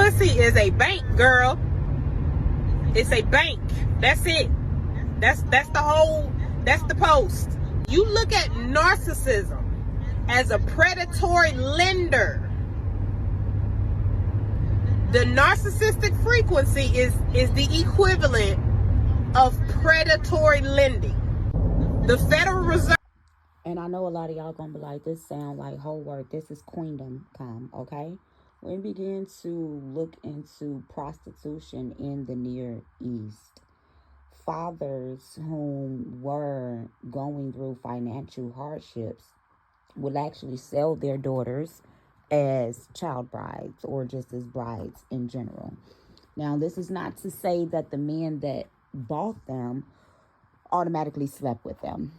pussy is a bank, girl. It's a bank. That's it. That's the post. You look at narcissism as a predatory lender. The narcissistic frequency is the equivalent of predatory lending. The Federal Reserve. And I know a lot of y'all gonna be like, this sound like whole work. This is queendom time, okay? We begin to look into prostitution in the Near East. Fathers whom were going through financial hardships would actually sell their daughters as child brides or just as brides in general. Now, this is not to say that the men that bought them automatically slept with them.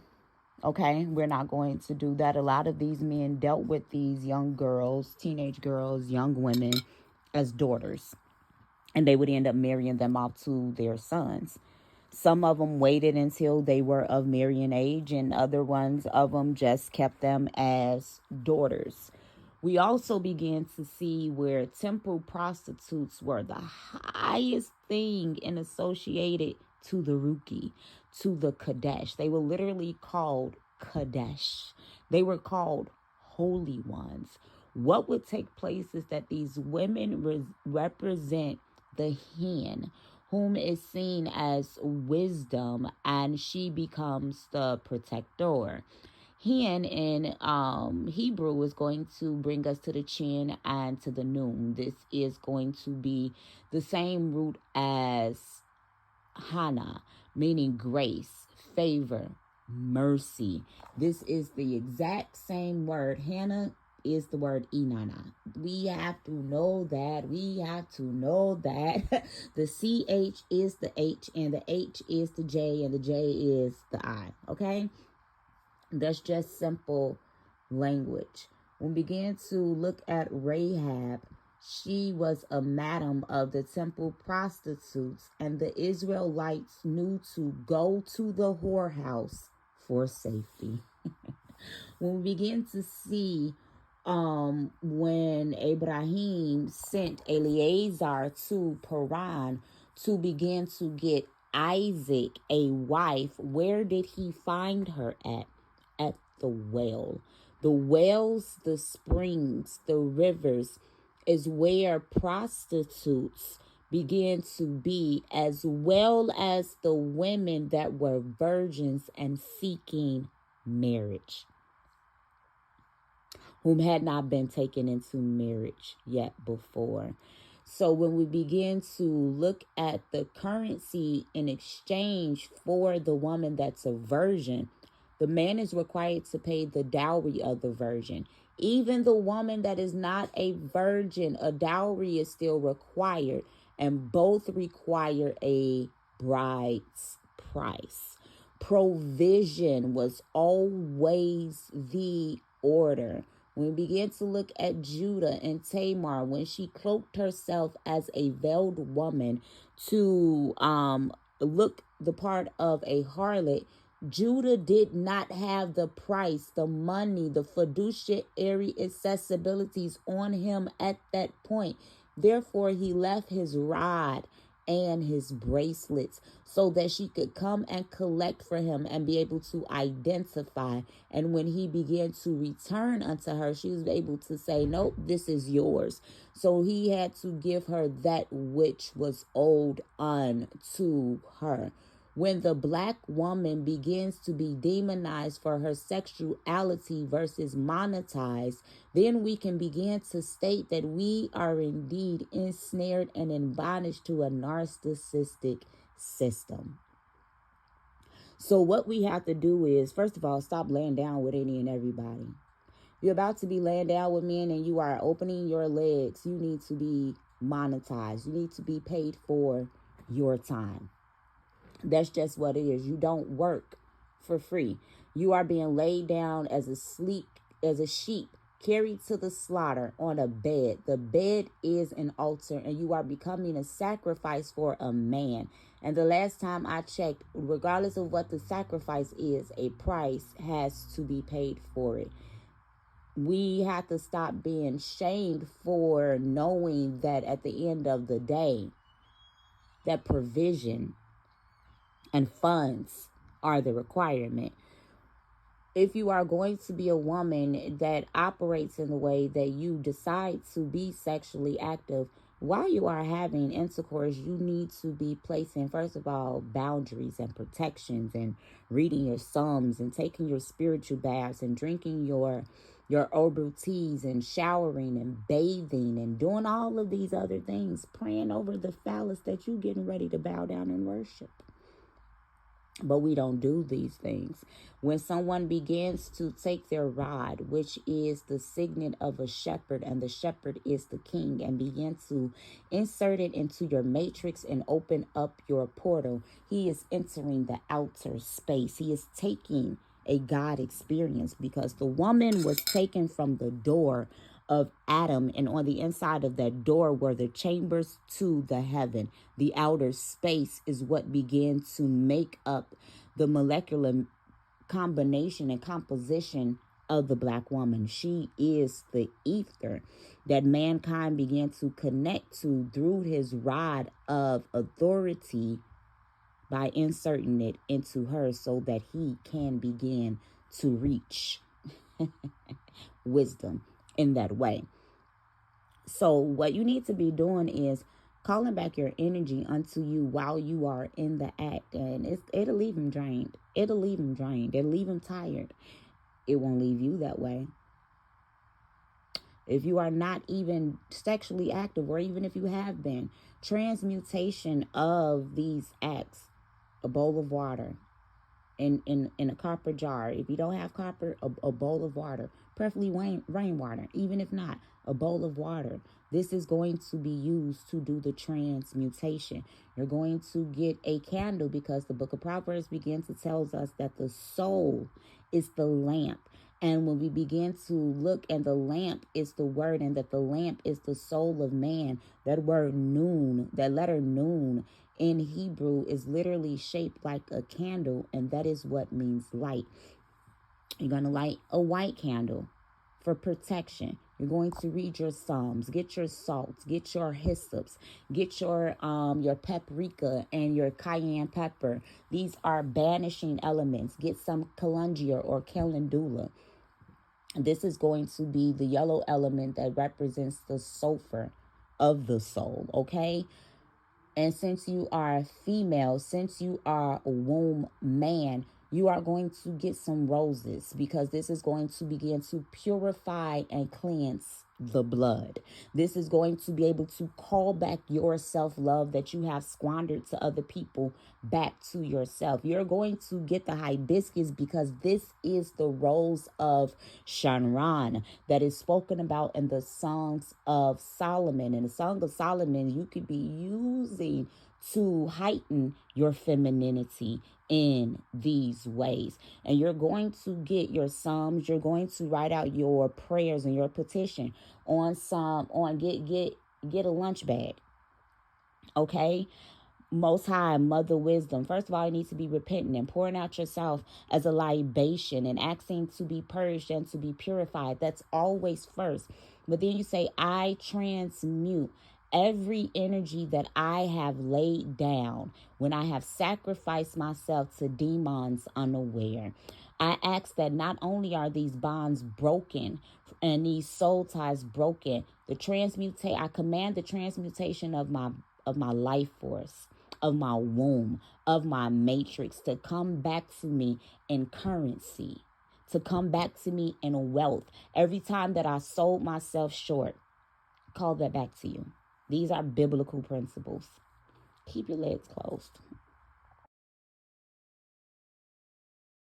Okay, we're not going to do that. A lot of these men dealt with these young girls, teenage girls, young women as daughters. And they would end up marrying them off to their sons. Some of them waited until they were of marrying age, and other ones of them just kept them as daughters. We also began to see where temple prostitutes were the highest thing and associated to the Ruki, to the Kadesh. They were literally called Kadesh. They were called holy ones. What would take place is that these women represent the hen, whom is seen as wisdom, and she becomes the protector. Hen in Hebrew is going to bring us to the chin and to the noon. This is going to be the same root as Hana, meaning grace, favor, mercy. This is the exact same word. Hannah is the word Inanna. We have to know that. The CH is the H, and the H is the J, and the J is the I. Okay? That's just simple language. When we begin to look at Rahab, she was a madam of the temple prostitutes, and the Israelites knew to go to the whorehouse for safety. When we begin to see when Abraham sent Eliezer to Paran to begin to get Isaac a wife, where did he find her at? At the well. The wells, the springs, the rivers is where prostitutes began to be, as well as the women that were virgins and seeking marriage, whom had not been taken into marriage yet before. So when we begin to look at the currency in exchange for the woman that's a virgin, the man is required to pay the dowry of the virgin. Even the woman that is not a virgin, a dowry is still required, and both require a bride's price. Provision was always the order. When we begin to look at Judah and Tamar, when she cloaked herself as a veiled woman to look the part of a harlot, Judah did not have the price, the money, the fiduciary accessibilities on him at that point. Therefore, he left his rod and his bracelets so that she could come and collect for him and be able to identify. And when he began to return unto her, she was able to say, nope, this is yours. So he had to give her that which was owed unto her. When the black woman begins to be demonized for her sexuality versus monetized, then we can begin to state that we are indeed ensnared and in bondage to a narcissistic system. So what we have to do is, first of all, stop laying down with any and everybody. You're about to be laying down with men and you are opening your legs. You need to be monetized. You need to be paid for your time. That's just what it is. You don't work for free. You are being laid down as a sheep, carried to the slaughter on a bed. The bed is an altar, and you are becoming a sacrifice for a man. And the last time I checked, regardless of what the sacrifice is, a price has to be paid for it. We have to stop being shamed for knowing that at the end of the day, that provision and funds are the requirement. If you are going to be a woman that operates in the way that you decide to be sexually active, while you are having intercourse, you need to be placing, first of all, boundaries and protections, and reading your psalms and taking your spiritual baths and drinking your herbal teas and showering and bathing and doing all of these other things, praying over the phallus that you getting ready to bow down and worship. But we don't do these things. When someone begins to take their rod, which is the signet of a shepherd, and the shepherd is the king, and begin to insert it into your matrix and open up your portal, he is entering the outer space. He is taking a God experience, because the woman was taken from the door of Adam, and on the inside of that door were the chambers to the heaven. The outer space is what began to make up the molecular combination and composition of the black woman. She is the ether that mankind began to connect to through his rod of authority, by inserting it into her so that he can begin to reach wisdom in that way. So what you need to be doing is calling back your energy unto you while you are in the act, and it'll leave him drained. It'll leave him drained. It'll leave him tired. It won't leave you that way. If you are not even sexually active, or even if you have been, transmutation of these acts, a bowl of water, in a copper jar. If you don't have copper, a bowl of water, preferably rainwater. Even if not, a bowl of water. This is going to be used to do the transmutation. You're going to get a candle, because the book of Proverbs begins to tell us that the soul is the lamp. And when we begin to look, and the lamp is the word, and that the lamp is the soul of man, that word noon, that letter noon in Hebrew is literally shaped like a candle, and that is what means light. You're going to light a white candle for protection. You're going to read your psalms, get your salts, get your hyssops, get your paprika and your cayenne pepper. These are banishing elements. Get some calendula or calendula. This is going to be the yellow element that represents the sulfur of the soul, okay? And since you are a female, since you are a womb man, you are going to get some roses, because this is going to begin to purify and cleanse the blood. This is going to be able to call back your self-love that you have squandered to other people back to yourself. You're going to get the hibiscus, because this is the rose of Shanran that is spoken about in the Songs of Solomon. In the Song of Solomon, you could be using to heighten your femininity in these ways. And you're going to get your psalms. You're going to write out your prayers and your petition on get a lunch bag. Okay. Most High, Mother Wisdom. First of all, you need to be repentant and pouring out yourself as a libation and asking to be purged and to be purified. That's always first. But then you say, I transmute every energy that I have laid down when I have sacrificed myself to demons unaware. I ask that not only are these bonds broken and these soul ties broken, I command the transmutation of my life force, of my womb, of my matrix to come back to me in currency, to come back to me in wealth. Every time that I sold myself short, call that back to you. These are biblical principles. Keep your legs closed.